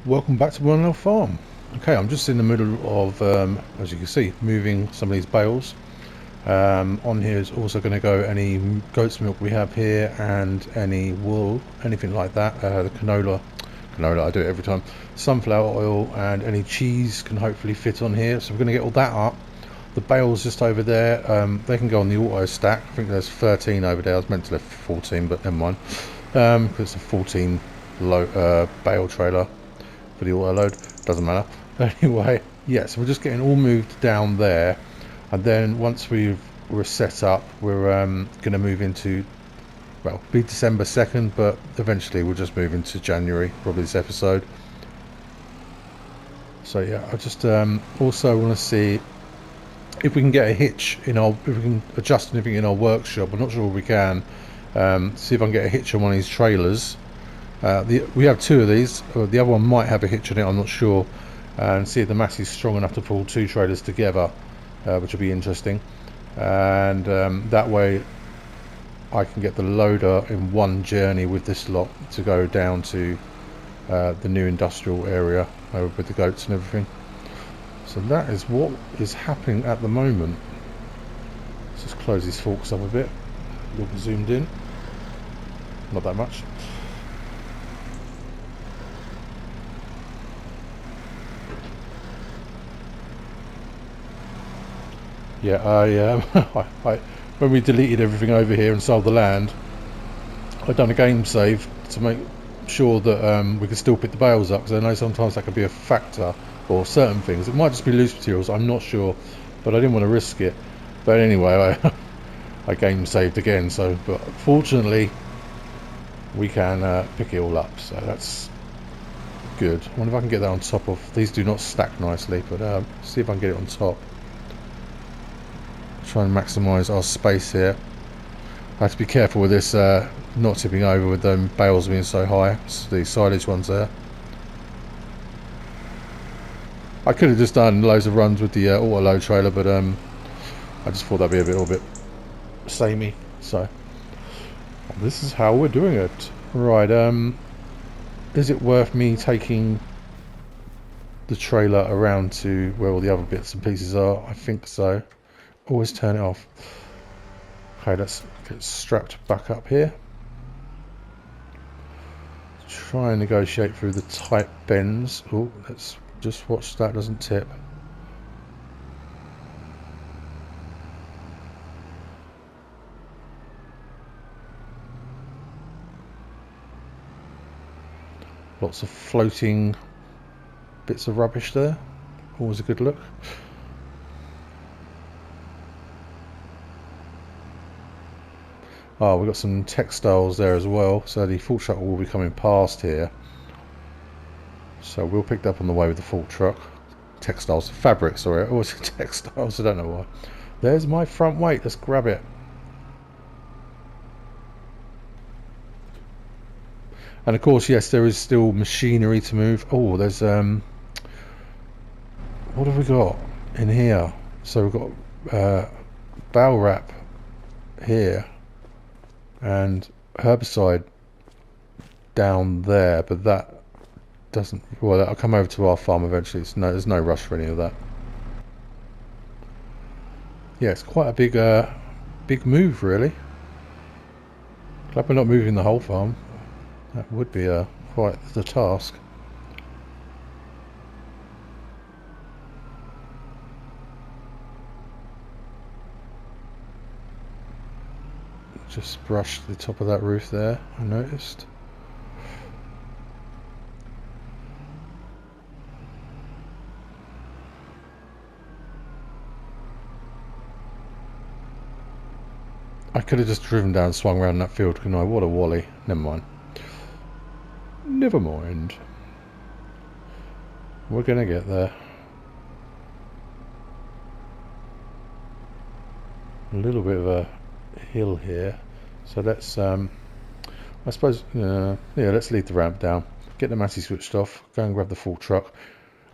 Welcome back to Wernolau Farm. Okay, I'm just in the middle of, as you can see, moving some of these bales. On here is also going to go any goat's milk we have here and any wool, anything like that. The canola, I do it every time. Sunflower oil and any cheese can hopefully fit on here. So we're going to get all that up. The bales just over there, they can go on the auto stack. I think there's 13 over there. I was meant to leave 14, but never mind. Because it's a 14 bale trailer for the auto load, doesn't matter. Anyway, yeah, so we're just getting all moved down there, and then once we're set up, we're going to move into, well, be December 2nd, but eventually we'll just move into January, probably this episode. So yeah, I just also want to see if we can get a hitch in our, if we can adjust anything in our workshop. I'm not sure we can. See if I can get a hitch on one of these trailers. We have two of these. The other one might have a hitch on it, I'm not sure. And see if the mass is strong enough to pull two trailers together, which will be interesting. And that way I can get the loader in one journey with this lot to go down to the new industrial area with the goats and everything. So that is what is happening at the moment. Let's just close these forks up a bit. Look zoomed in. Not that much. Yeah, I when we deleted everything over here and sold the land, I'd done a game save to make sure that we could still pick the bales up, because I know sometimes that could be a factor, or certain things. It might just be loose materials, I'm not sure, but I didn't want to risk it. But anyway, I game saved again, so, but fortunately we can pick it all up, so that's good. I wonder if I can get that on top of, these do not stack nicely, but see if I can get it on top. Try and maximise our space here. I have to be careful with this not tipping over with them bales being so high. It's the silage ones there. I could have just done loads of runs with the auto load trailer, but I just thought that'd be a little bit samey. So this is how we're doing it. Right, is it worth me taking the trailer around to where all the other bits and pieces are? I think so. Always turn it off. Okay, let's get strapped back up here. Try and negotiate through the tight bends. Oh, let's just watch that doesn't tip. Lots of floating bits of rubbish there. Always a good look. Oh, we've got some textiles there as well, so the fork truck will be coming past here. So we'll pick that up on the way with the fork truck. Textiles, fabric, sorry, I always say textiles, I don't know why. There's my front weight, let's grab it. And of course, yes, there is still machinery to move. Oh, there's, what have we got in here? So we've got bale wrap here. And herbicide down there, but that doesn't, well, that'll come over to our farm eventually. There's no rush for any of that. Yeah, it's quite a big move, really. Glad we're not moving the whole farm. That would be quite the task. Just brushed the top of that roof there, I noticed. I could have just driven down and swung around that field, couldn't I? What a wally. Never mind. Never mind. We're gonna get there. A little bit of a hill here, so let's I suppose yeah, let's leave the ramp down, get the Massey switched off, go and grab the full truck.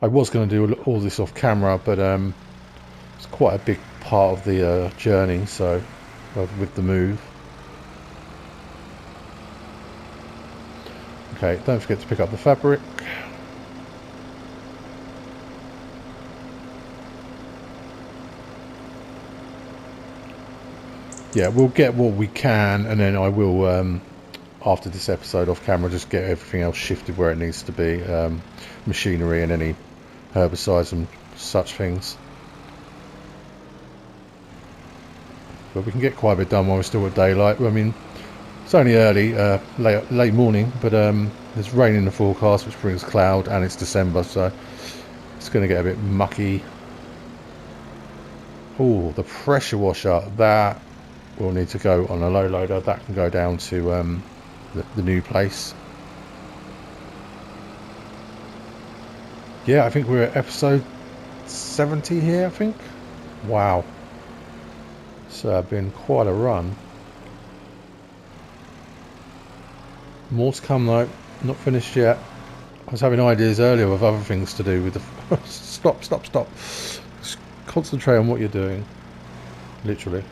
I was going to do all this off camera, but it's quite a big part of the journey, so with the move. Okay, don't forget to pick up the fabric. yeah, we'll get what we can, and then I will, after this episode off camera, just get everything else shifted where it needs to be, machinery and any herbicides and such things. But we can get quite a bit done while we're still at daylight. I mean, it's only early, late morning, but there's rain in the forecast, which brings cloud, and it's December, so it's going to get a bit mucky. Oh, the pressure washer, that will need to go on a low loader. That can go down to the new place. Yeah, I think we're at episode 70 here, I think. Wow. It's been quite a run. More to come though, not finished yet. I was having ideas earlier of other things to do with the... Stop. Just concentrate on what you're doing. Literally.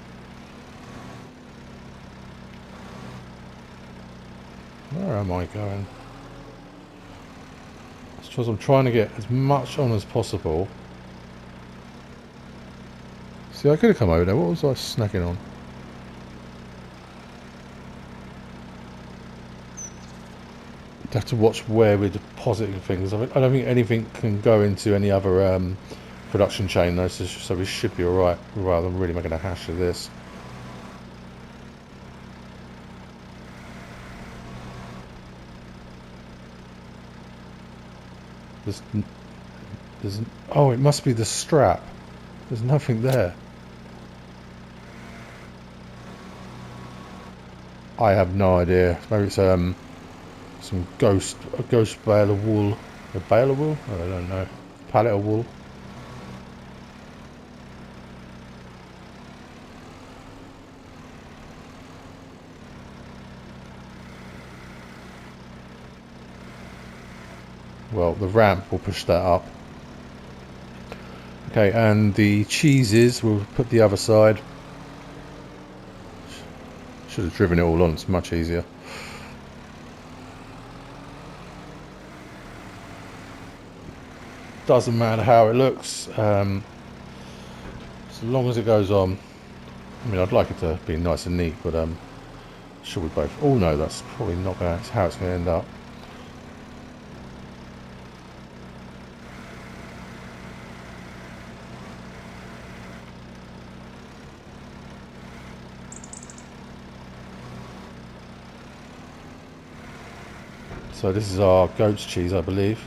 Where am I going? It's because I'm trying to get as much on as possible. See, I could have come over there. What was I snacking on? You'd have to watch where we're depositing things. I don't think anything can go into any other production chain though, so we should be alright, rather than really making a hash of this. Oh, it must be the strap. There's nothing there. I have no idea. Maybe it's some a ghost bale of wool. A bale of wool? I don't know. Pallet of wool. Well, the ramp will push that up. Okay, and the cheeses we'll put the other side. Should have driven it all on, it's much easier. Doesn't matter how it looks, as long as it goes on. I mean, I'd like it to be nice and neat, but should we both? Oh no, that's probably not going to, how it's going to end up. So this is our goat's cheese, I believe.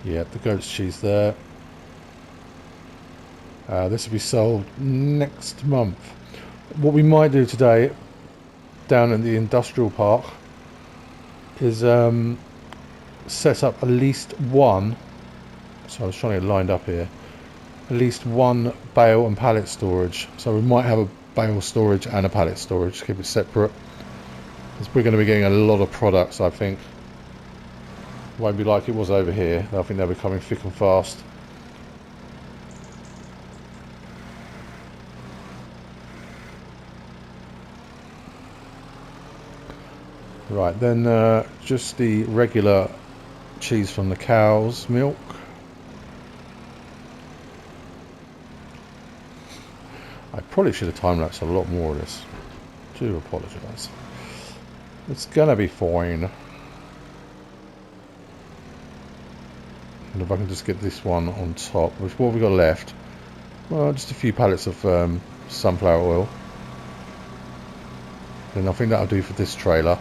Yeah, the goat's cheese there. This will be sold next month. What we might do today, down in the industrial park, is set up at least one. So I was trying to get lined up here. At least one bale and pallet storage. So we might have a bale storage and a pallet storage, keep it separate. Because we're going to be getting a lot of products, I think. Won't be like it was over here. I think they'll be coming thick and fast. Right, then just the regular cheese from the cow's milk. I probably should have time-lapsed a lot more of this. I do apologise. It's gonna be fine. And if I can just get this one on top, what have we got left? Well, just a few pallets of sunflower oil. And I think that'll do for this trailer.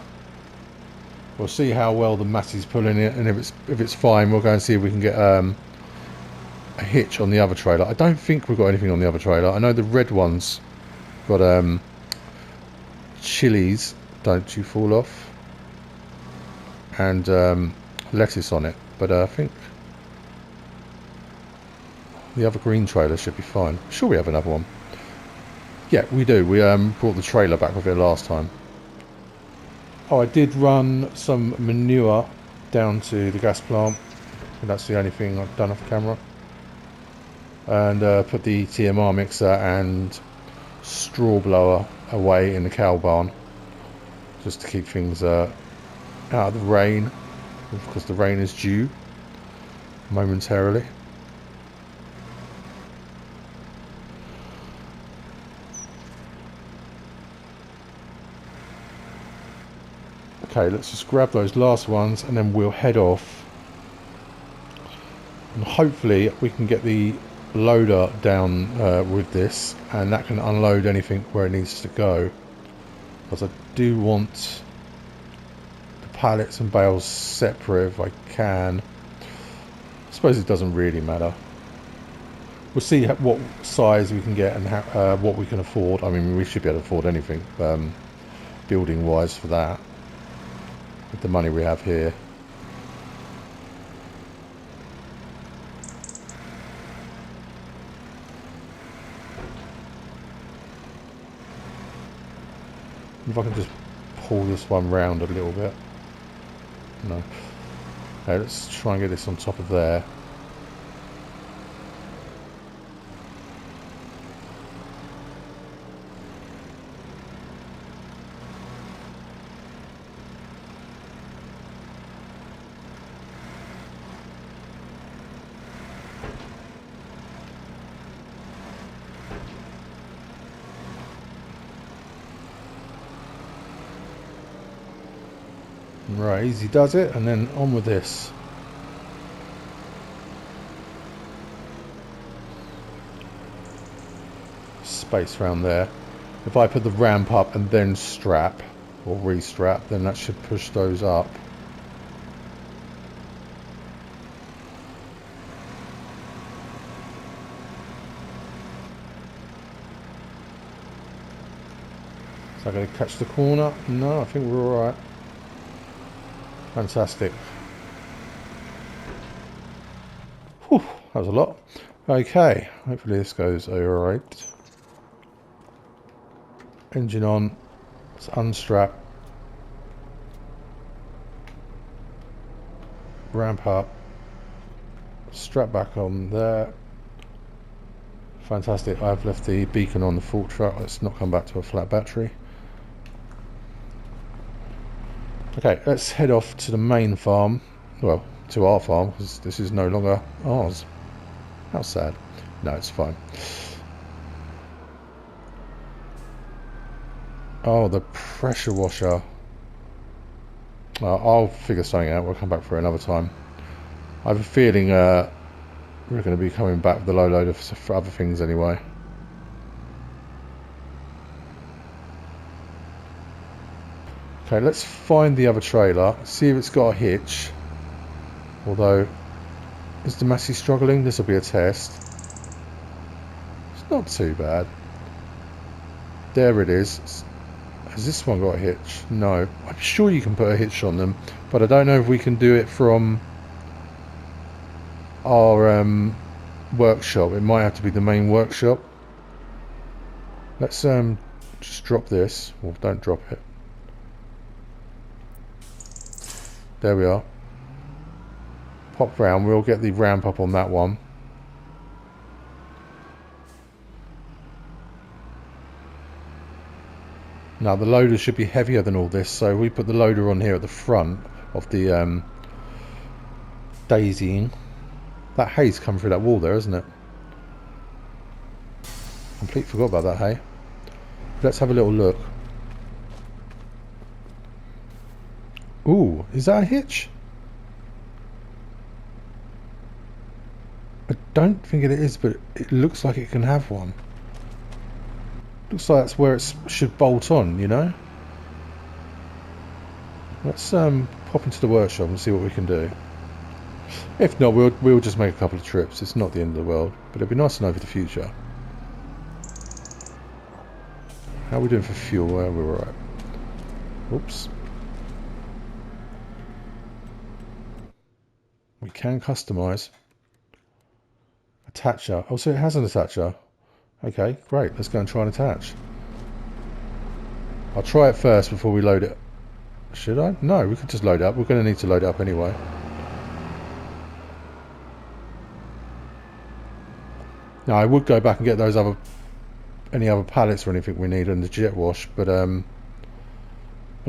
We'll see how well the Massey's pulling it, and if it's fine, we'll go and see if we can get a hitch on the other trailer. I don't think we've got anything on the other trailer. I know the red one's got chilies, don't you fall off, and lettuce on it, but I think the other green trailer should be fine. I'm sure we have another one. Yeah, we do. We brought the trailer back with it last time. Oh, I did run some manure down to the gas plant, and that's the only thing I've done off camera. And put the TMR mixer and straw blower away in the cow barn, just to keep things out of the rain, because the rain is due. momentarily. Okay, let's just grab those last ones and then we'll head off. And hopefully we can get the loader down with this, and that can unload anything where it needs to go. Because I do want the pallets and bales separate if I can. I suppose it doesn't really matter. We'll see what size we can get and how, what we can afford. I mean, we should be able to afford anything building wise for that with the money we have here. If I can just pull this one round a little bit. No. Okay, let's try and get this on top of there. Right, easy does it, and then on with this. Space around there. If I put the ramp up and then strap, or re-strap, then that should push those up. Is that going to catch the corner? No, I think we're alright. Fantastic. Whew, that was a lot. Okay, hopefully this goes alright. Engine on. Let's unstrap. Ramp up. Strap back on there. Fantastic. I've left the beacon on the fork truck. Let's not come back to a flat battery. Okay, let's head off to the main farm. Well, to our farm, because this is no longer ours. How sad. No, it's fine. Oh, the pressure washer. I'll figure something out. We'll come back for it another time. I have a feeling we're going to be coming back with the low loader for other things anyway. Okay, let's find the other trailer, see if it's got a hitch. Although, is the Massey struggling? This will be a test. It's not too bad. There it is. Has this one got a hitch? No. I'm sure you can put a hitch on them, but I don't know if we can do it from our workshop. It might have to be the main workshop. Let's just drop this. Well, don't drop it. There we are. Pop round. We'll get the ramp up on that one. Now the loader should be heavier than all this, so we put the loader on here at the front of the daisying. That hay's come through that wall there, isn't it? Completely forgot about that hay. Let's have a little look. Ooh, is that a hitch? I don't think it is, but it looks like it can have one. Looks like that's where it should bolt on, you know? Let's pop into the workshop and see what we can do. If not, we'll just make a couple of trips. It's not the end of the world, but it'd be nice to know for the future. How are we doing for fuel? Well, we're alright. Oops. We can customise. Attacher. Oh, so it has an attacher. Okay, great. Let's go and try and attach. I'll try it first before we load it. Should I? No, we could just load it up. We're going to need to load it up anyway. Now, I would go back and get those any other pallets or anything we need and the jet wash, but well,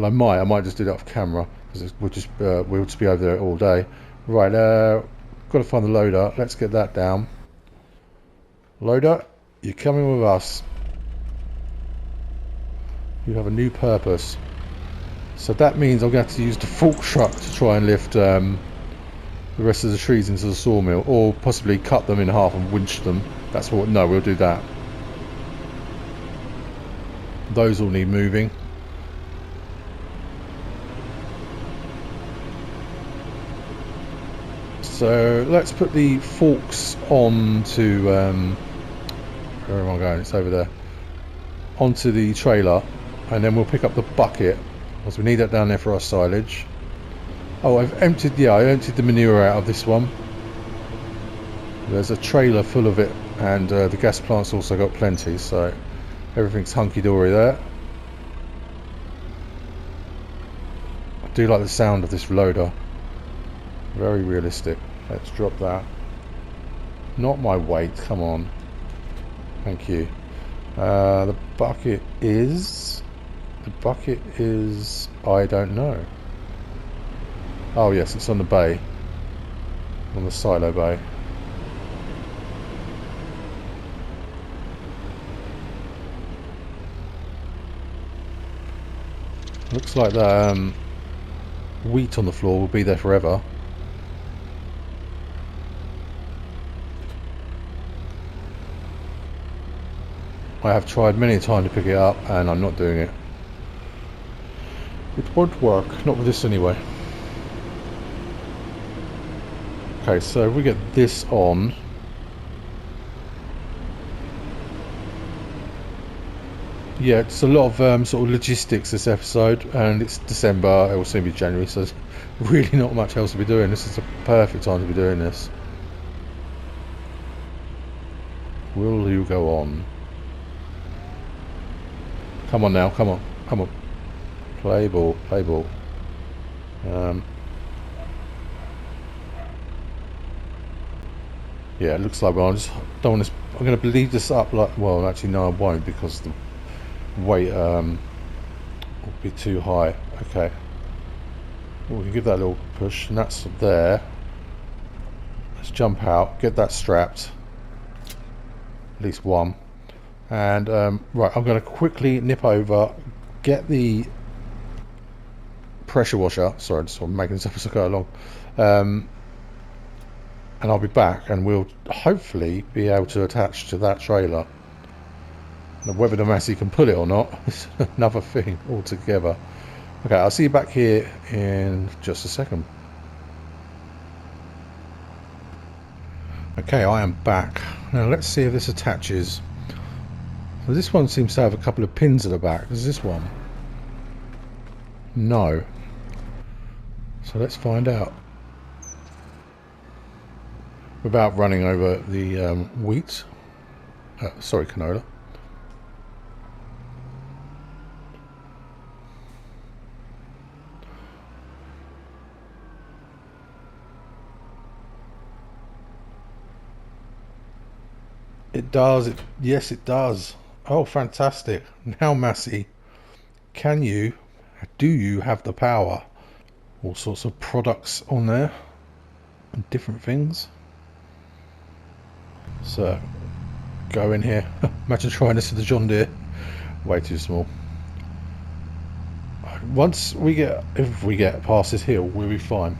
I might just do that off camera because we'll just be over there all day. Right, Got to find the loader. Let's get that down. Loader, you're coming with us. You have a new purpose. So that means I'm going to have to use the fork truck to try and lift the rest of the trees into the sawmill, or possibly cut them in half and winch them. That's what. No, we'll do that. Those all need moving. So let's put the forks onto where am I going? It's over there. Onto the trailer, and then we'll pick up the bucket because we need that down there for our silage. Oh, I've emptied. Yeah, I emptied the manure out of this one. There's a trailer full of it, and the gas plant's also got plenty, so everything's hunky-dory there. I do like the sound of this loader. Very realistic. Let's drop that. Not my weight, come on. Thank you. The bucket is... I don't know. Oh yes, it's on the bay. On the silo bay. Looks like that wheat on the floor will be there forever. I have tried many a time to pick it up and I'm not doing it. It won't work, not with this anyway. Okay, so if we get this on. Yeah, it's a lot of sort of logistics this episode, and it's December, it will soon be January, so there's really not much else to be doing. This is the perfect time to be doing this. Will you go on? Come on now, come on, come on. Play ball, play ball. Yeah, it looks like, well, I just don't want this. I'm going to leave this up like, well, actually, no, I won't, because the weight will be too high. Okay. Well, we can give that a little push, and that's there. Let's jump out, get that strapped. At least one. And right, I'm going to quickly nip over, get the pressure washer. Sorry, I'm just making this up as I go along. And I'll be back, and we'll hopefully be able to attach to that trailer. Now, whether the Massey can pull it or not is another thing altogether. Okay, I'll see you back here in just a second. Okay, I am back. Now let's see if this attaches. So this one seems to have a couple of pins at the back. Does this one? No. So let's find out. Without running over the wheat. Sorry, canola. It does. Yes, it does. Oh, fantastic. Now, Massey, do you have the power? All sorts of products on there and different things. So, go in here. Imagine trying this with the John Deere. Way too small. If we get past this hill, we'll be fine.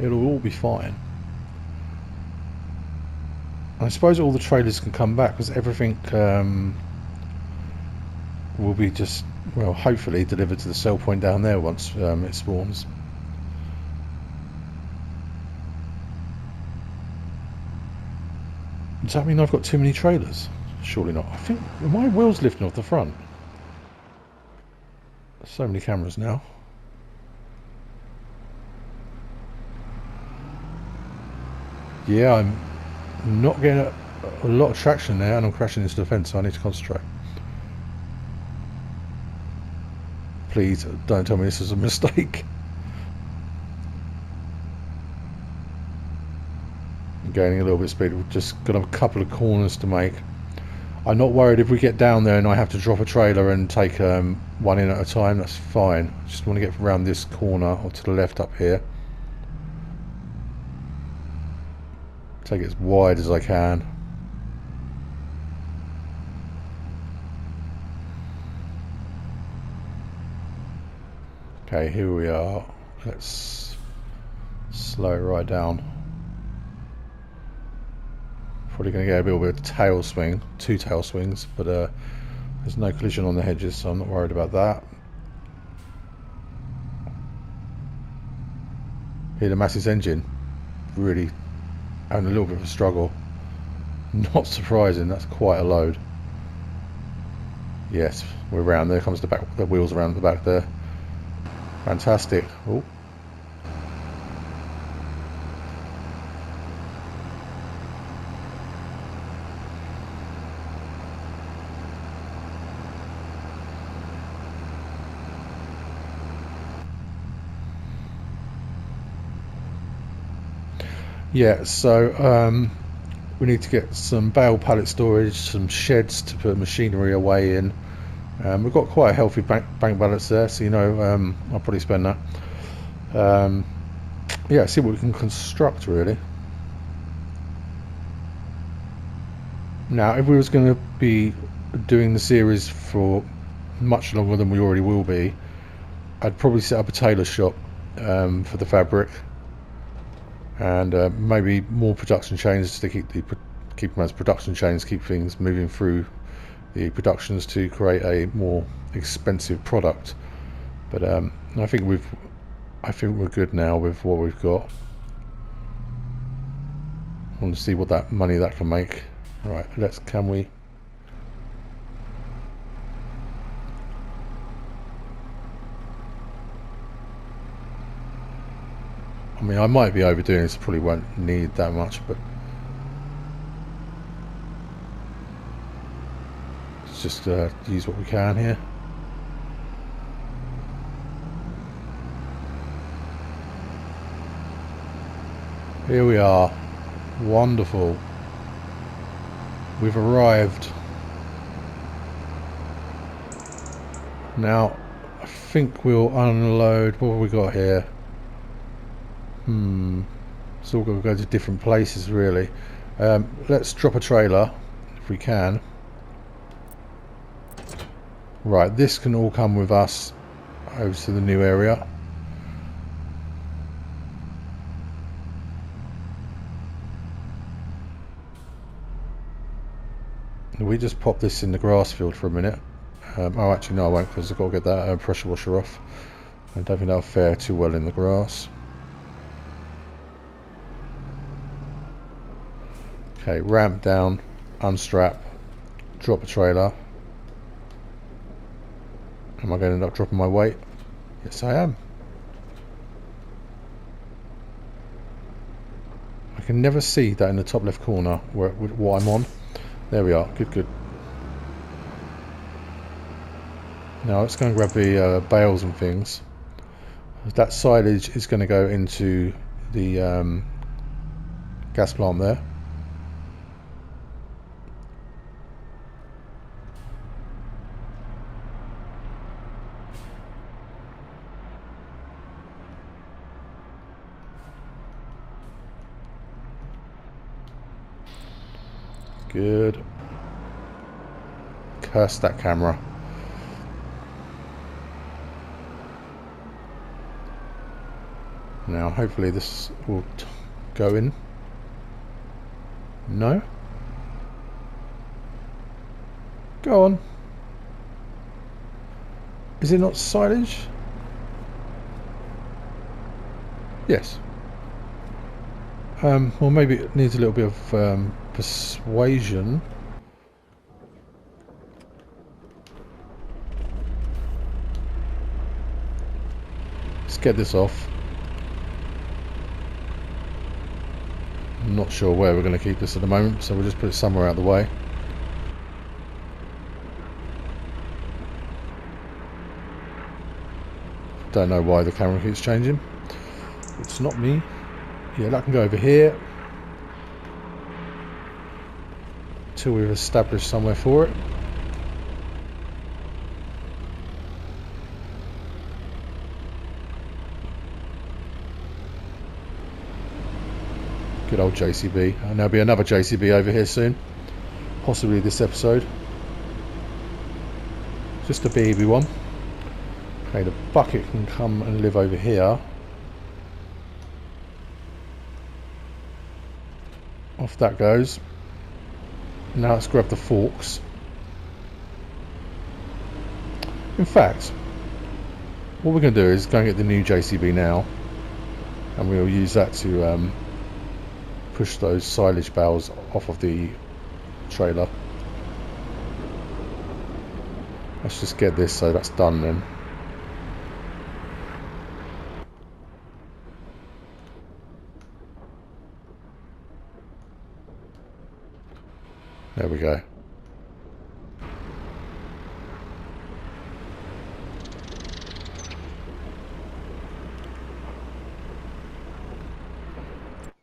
It'll all be fine. I suppose all the trailers can come back because everything will be just, well, hopefully delivered to the sell point down there once it spawns. Does that mean I've got too many trailers? Surely not. I think, are my wheels lifting off the front? There's so many cameras now. Yeah, I'm not getting a lot of traction there, and I'm crashing into the fence, so I need to concentrate. Please don't tell me this is a mistake. I'm gaining a little bit of speed. We've just got a couple of corners to make. I'm not worried if we get down there and I have to drop a trailer and take one in at a time. That's fine. I just want to get around this corner or to the left up here. Take it as wide as I can. Okay, here we are. Let's slow it right down. Probably going to get a little bit of tail swing, 2 tail swings, but there's no collision on the hedges, so I'm not worried about that. Hear the Massey's engine really having a little bit of a struggle. Not surprising, that's quite a load. Yes, we're around. There comes the back, the wheels around the back there. Fantastic. Oh. Yeah, so we need to get some bale pallet storage, some sheds to put machinery away in. We've got quite a healthy bank balance there, so you know I'll probably spend that. Yeah, see what we can construct really. Now, if we was going to be doing the series for much longer than we already will be, I'd probably set up a tailor shop for the fabric, and maybe more production chains to keep them as production chains, keep things moving through the productions to create a more expensive product. But I think we're good now with what we've got. I want to see what that money that can make. Right, can we? I mean, I might be overdoing this, probably won't need that much, but let's just use what we can here. Here we are. Wonderful. We've arrived. Now, I think we'll unload. What have we got here? It's all going to go to different places, really. Let's drop a trailer, if we can. Right, this can all come with us over to the new area. We just pop this in the grass field for a minute. Oh, actually no, I won't, because I've got to get that pressure washer off. I don't think that'll fare too well in the grass. Okay, ramp down, unstrap, drop a trailer. Am I going to end up dropping my weight? Yes, I am. I can never see that in the top left corner what I'm on. There we are. Good, good. Now let's go and grab the bales and things. That silage is going to go into the gas plant there. Good. Curse that camera. Now hopefully this will go in. No? Go on. Is it not silage? Yes. Well, maybe it needs a little bit of persuasion. Let's get this off. I'm not sure where we're going to keep this at the moment, so we'll just put it somewhere out of the way. Don't know why the camera keeps changing. It's not me. Yeah, that can go over here until we've established somewhere for it. Good old JCB. And there'll be another JCB over here soon. Possibly this episode. Just a baby one. Okay, the bucket can come and live over here. Off that goes. Now let's grab the forks. In fact, what we're going to do is go and get the new JCB now, and we'll use that to push those silage bales off of the trailer. Let's just get this so that's done then. There we go.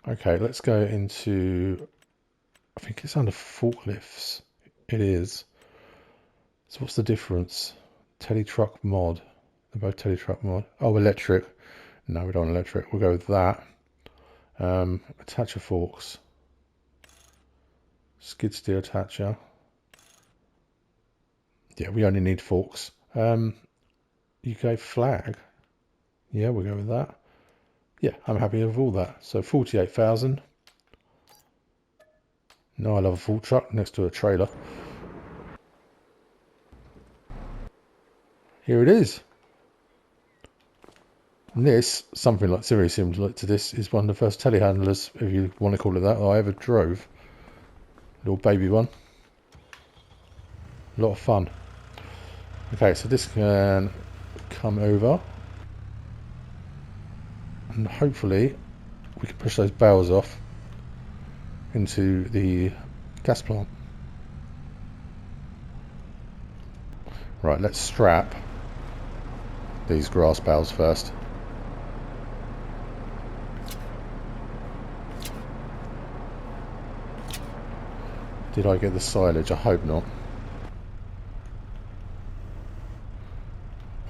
Okay, let's go into, I think it's under forklifts. It is. So what's the difference? TRANSTRUCK mod. They're both TRANSTRUCK mod. Oh, electric. No, we don't want electric. We'll go with that. Attacher forks. Skid steer attacher. Yeah, we only need forks. UK flag. Yeah, we'll go with that. Yeah, I'm happy with all that. So 48,000. No, I love a full truck next to a trailer. Here it is. And this, something like very similar to this, is one of the first telehandlers, if you want to call it that, I ever drove. Little baby one. A lot of fun. Okay, so this can come over. And hopefully we can push those bales off into the gas plant. Right, let's strap these grass bales first. Did I get the silage? I hope not.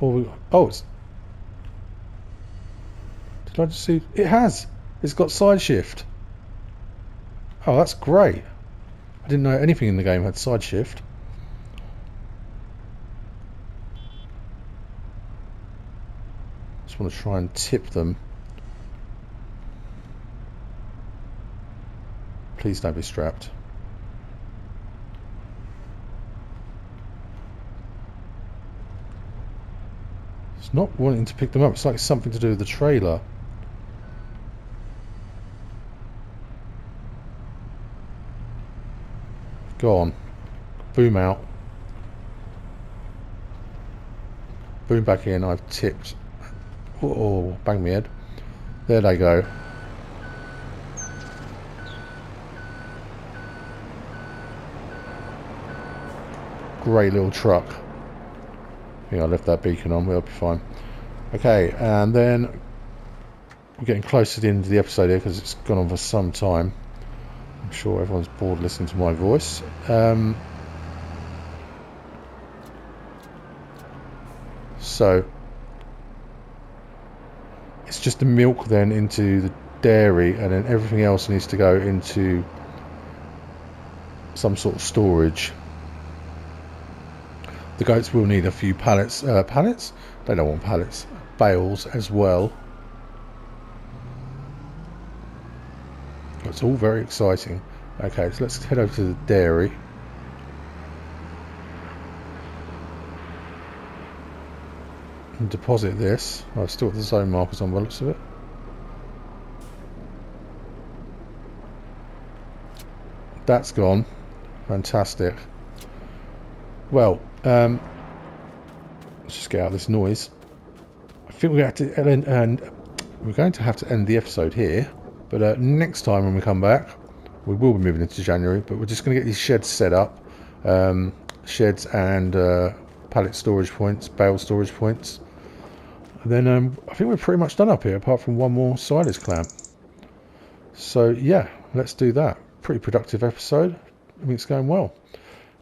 Oh, it's... Did I just see? It has. It's got side shift. Oh, that's great. I didn't know anything in the game had side shift. Just want to try and tip them. Please don't be strapped. It's not wanting to pick them up. It's like something to do with the trailer. Go on. Boom out. Boom back in. I've tipped. Oh, bang me head. There they go. Great little truck. I think I left that beacon on. We'll be fine. Okay, and then we're getting close to the end of the episode here because it's gone on for some time. I'm sure everyone's bored listening to my voice. So it's just the milk then into the dairy, and then everything else needs to go into some sort of storage. The goats will need a few pallets. Pallets? They don't want pallets. Bales as well. It's all very exciting. Okay, so let's head over to the dairy. And deposit this. I've still got the zone markers on by the looks of it. That's gone. Fantastic. Well, let's just get out of this noise. I think we're going to have to end the episode here. But next time when we come back, we will be moving into January, but we're just going to get these sheds set up. Sheds and pallet storage points, bale storage points. And then I think we're pretty much done up here, apart from one more silage clamp. So yeah, let's do that. Pretty productive episode. I think it's going well.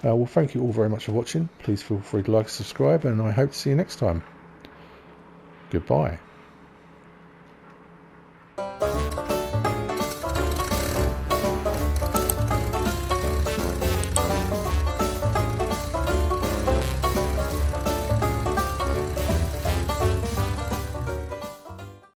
Well, thank you all very much for watching. Please feel free to like and subscribe, and I hope to see you next time. Goodbye.